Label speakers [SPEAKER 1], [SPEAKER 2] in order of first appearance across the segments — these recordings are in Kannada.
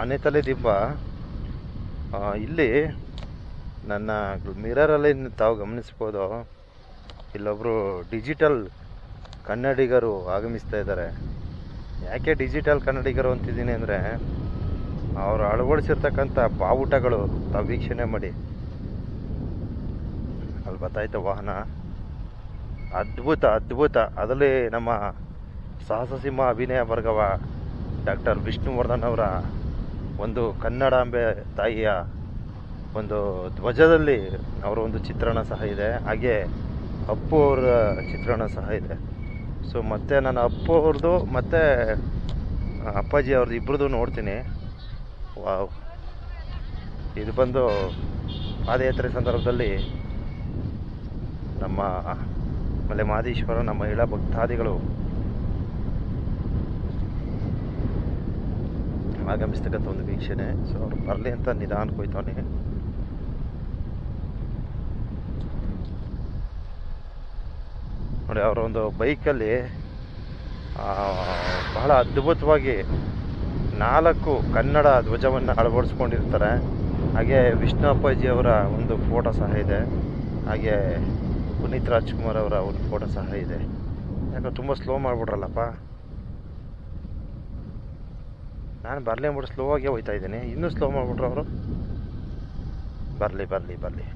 [SPEAKER 1] ಆನೆತಲೆ ದಿಬ್ಬ ಇಲ್ಲಿ ನನ್ನ ಮಿರರಲ್ಲಿ ತಾವು ಗಮನಿಸ್ಬೋದು. ಇಲ್ಲೊಬ್ಬರು ಡಿಜಿಟಲ್ ಕನ್ನಡಿಗರು ಆಗಮಿಸ್ತಾ ಇದ್ದಾರೆ. ಯಾಕೆ ಡಿಜಿಟಲ್ ಕನ್ನಡಿಗರು ಅಂತಿದ್ದೀನಿ ಅಂದರೆ, ಅವರು ಅಳವಡಿಸಿರ್ತಕ್ಕಂಥ ಬಾವುಟಗಳು ತಾವು ವೀಕ್ಷಣೆ ಮಾಡಿ. ಅಲ್ಲಿ ಬರ್ತಾಯ್ತು ವಾಹನ, ಅದ್ಭುತ ಅದ್ಭುತ. ಅದರಲ್ಲಿ ನಮ್ಮ ಸಾಹಸ ಅಭಿನಯ ವರ್ಗವ ಡಾಕ್ಟರ್ ವಿಷ್ಣುವರ್ಧನ್ ಅವರ ಒಂದು ಕನ್ನಡಾಂಬೆ ತಾಯಿಯ ಒಂದು ಧ್ವಜದಲ್ಲಿ ಅವರ ಒಂದು ಚಿತ್ರಣ ಸಹ ಇದೆ. ಹಾಗೆ ಅಪ್ಪು ಅವರ ಚಿತ್ರಣ ಸಹ ಇದೆ. ಸೊ ಮತ್ತೆ ನಾನು ಅಪ್ಪು ಅವ್ರದ್ದು ಮತ್ತು ಅಪ್ಪಾಜಿ ಅವ್ರದ್ದು ಇಬ್ಬರದು ನೋಡ್ತೀನಿ. ವಾವ್, ಇದು ಬಂದು ಪಾದಯಾತ್ರೆ ಸಂದರ್ಭದಲ್ಲಿ ನಮ್ಮ ಮಲೆ ಮಹದೇಶ್ವರನ ಮಹಿಳಾ ಭಕ್ತಾದಿಗಳು ಆಗಮಿಸ್ತಕ್ಕಂಥ ಒಂದು ವೀಕ್ಷಣೆ. ಸೊ ಅವ್ರು ಬರಲಿ ಅಂತ ನಿಧಾನಕ್ಕೆ ಹೋಯ್ತವನಿ. ನೋಡಿ, ಅವರ ಒಂದು ಬೈಕಲ್ಲಿ ಬಹಳ ಅದ್ಭುತವಾಗಿ 4 ಕನ್ನಡ ಧ್ವಜವನ್ನು ಅಳವಡಿಸ್ಕೊಂಡಿರ್ತಾರೆ. ಹಾಗೆ ವಿಷ್ಣು ಅಪ್ಪಾಜಿ ಅವರ ಒಂದು ಫೋಟೋ ಸಹ ಇದೆ. ಹಾಗೆ ಪುನೀತ್ ರಾಜ್ಕುಮಾರ್ ಅವರ ಒಂದು ಫೋಟೋ ಸಹ ಇದೆ. ಯಾಕೆ ತುಂಬ ಸ್ಲೋ ಮಾಡಿಬಿಟ್ರಲ್ಲಪ್ಪ. ನಾನು ಬರಲಿ ಅಂದ್ಬಿಟ್ಟು ಸ್ಲೋ ಆಗೇ ಹೋಗ್ತಾ ಇದ್ದೀನಿ. ಇನ್ನೂ ಸ್ಲೋ ಮಾಡಿಬಿಟ್ರು ಅವರು. ಬರಲಿ ಬರಲಿ ಬರಲಿ.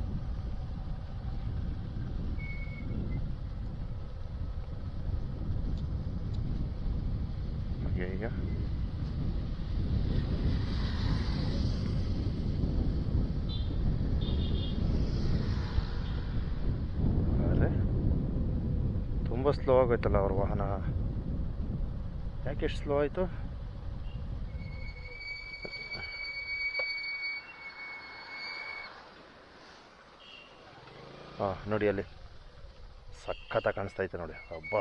[SPEAKER 1] ಈಗ ತುಂಬ ಸ್ಲೋ ಆಗೋಯ್ತಲ್ಲ ಅವ್ರ ವಾಹನ. ಯಾಕೆ ಎಷ್ಟು ಸ್ಲೋ ಆಯಿತು? ನೋಡಿ, ಅಲ್ಲಿ ಸಖತ್ತಾಗಿ ಕಾಣಿಸ್ತೈತೆ ನೋಡಿ. ಹಬ್ಬ,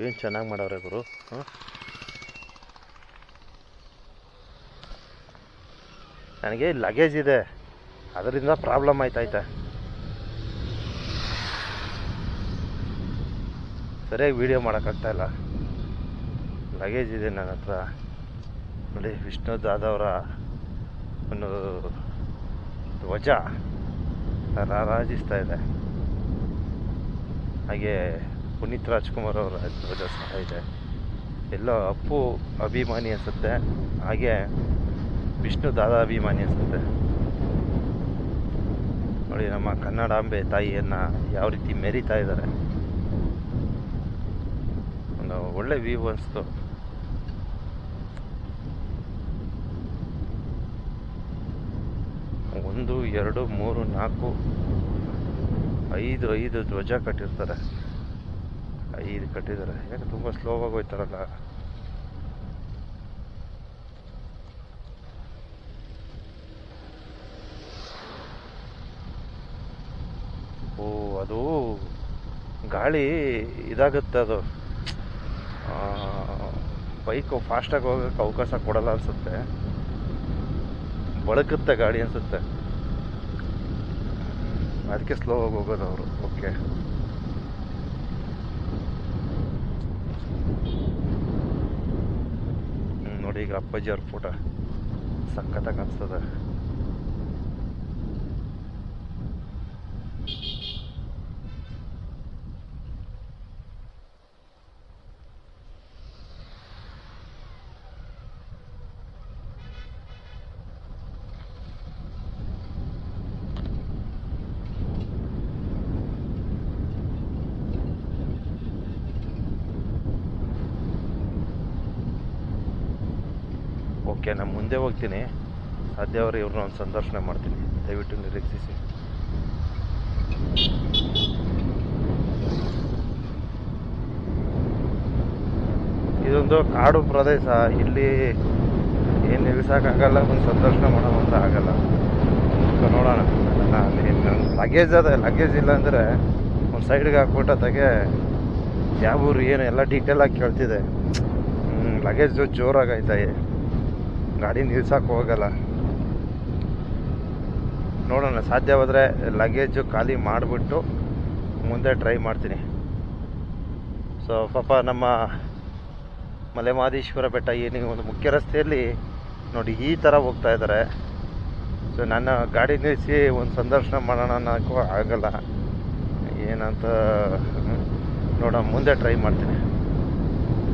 [SPEAKER 1] ಏನು ಚೆನ್ನಾಗಿ ಮಾಡವ್ರೆ ಗುರು. ನನಗೆ ಲಗೇಜ್ ಇದೆ, ಅದರಿಂದ ಪ್ರಾಬ್ಲಮ್ ಆಯ್ತೈತೆ. ಸರಿಯಾಗಿ ವೀಡಿಯೋ ಮಾಡೋಕ್ಕಾಗ್ತಾಯಿಲ್ಲ, ಲಗೇಜ್ ಇದೆ ನನ್ನ ಹತ್ರ. ನೋಡಿ, ವಿಷ್ಣು ದಾದವರ ಒಂದು ಧ್ವಜ ರಾರಾಜಿಸ್ತಾ ಇದೆ. ಹಾಗೆ ಪುನೀತ್ ರಾಜ್ಕುಮಾರ್ ಅವರ ಧ್ವಜ ಸಹ ಇದೆ. ಎಲ್ಲ ಅಪ್ಪು ಅಭಿಮಾನಿ ಅನಿಸುತ್ತೆ, ಹಾಗೆ ವಿಷ್ಣು ದಾದಾ ಅಭಿಮಾನಿ ಅನಿಸುತ್ತೆ. ನೋಡಿ, ನಮ್ಮ ಕನ್ನಡಾಂಬೆ ತಾಯಿಯನ್ನು ಯಾವ ರೀತಿ ಮೆರಿತಾ ಇದ್ದಾರೆ. ಒಂದು ಒಳ್ಳೆ ವ್ಯೂ ಅನಿಸ್ತು. ಒಂದು, 2, 3, 4, 5 ಧ್ವಜ ಕಟ್ಟಿರ್ತಾರೆ. 5 ಕಟ್ಟಿದ್ದಾರೆ. ಯಾಕೆ ತುಂಬ ಸ್ಲೋವಾಗಿ ಹೋಯ್ತಾರಲ್ಲ. ಓ, ಅದು ಗಾಳಿ ಇದಾಗುತ್ತೆ. ಅದು ಬೈಕು ಫಾಸ್ಟಾಗಿ ಹೋಗೋಕ್ಕೆ ಅವಕಾಶ ಕೊಡಲ್ಲ ಅನಿಸುತ್ತೆ. ಬಳಕುತ್ತೆ ಗಾಡಿ ಅನಿಸುತ್ತೆ. ಅದಕ್ಕೆ ಸ್ಲೋ ಆಗಿ ಹೋಗೋದು ಅವರು. ಓಕೆ, ನೋಡಿ, ಈಗ ಅಪ್ಪಾಜಿ ಅವ್ರ ಫೋಟೋ ಸಖತ್ತಾಗಿ ಅನಿಸ್ತದೆ. ಓಕೆ, ನಾನು ಮುಂದೆ ಹೋಗ್ತೀನಿ. ಸಾಧ್ಯವ್ರು ಇವ್ರನ್ನ ಒಂದು ಸಂದರ್ಶನ ಮಾಡ್ತೀನಿ. ದಯವಿಟ್ಟು ನಿರೀಕ್ಷಿಸಿ. ಇದೊಂದು ಕಾಡು ಪ್ರದೇಶ. ಇಲ್ಲಿ ಏನು ನಿಲ್ಸೋಕ್ಕಾಗಲ್ಲ, ಒಂದು ಸಂದರ್ಶನ ಮಾಡೋವಂತ ಆಗಲ್ಲ. ಸೊ ನೋಡೋಣ. ನನ್ನ ಲಗೇಜ್ ಅದ, ಲಗೇಜ್ ಇಲ್ಲ ಅಂದರೆ ಒಂದು ಸೈಡ್ಗೆ ಹಾಕ್ಬಿಟ್ಟು ಅದಾಗೆ ಯಾವ ಊರು ಏನು ಎಲ್ಲ ಡೀಟೇಲಾಗಿ ಕೇಳ್ತಿದೆ. ಲಗೇಜ್ ಜೋರಾಗೈತೆ, ಗಾಡಿ ನಿಲ್ಸಕ್ಕೆ ಹೋಗಲ್ಲ. ನೋಡೋಣ, ಸಾಧ್ಯವಾದರೆ ಲಗೇಜು ಖಾಲಿ ಮಾಡಿಬಿಟ್ಟು ಮುಂದೆ ಟ್ರೈ ಮಾಡ್ತೀನಿ. ಸೊ ಪಾಪ ನಮ್ಮ ಮಲೆಮಹದೇಶ್ವರ ಬೆಟ್ಟ ಏನಿಗೆ ಒಂದು ಮುಖ್ಯ ರಸ್ತೆಯಲ್ಲಿ ನೋಡಿ ಈ ಥರ ಹೋಗ್ತಾ ಇದ್ದಾರೆ. ಸೊ ನನ್ನ ಗಾಡಿ ನಿಲ್ಲಿಸಿ ಒಂದು ಸಂದರ್ಶನ ಮಾಡೋಣ ಅನ್ನೋಕ್ಕೂ ಆಗಲ್ಲ. ಏನಂತ ನೋಡೋಣ, ಮುಂದೆ ಟ್ರೈ ಮಾಡ್ತೀನಿ.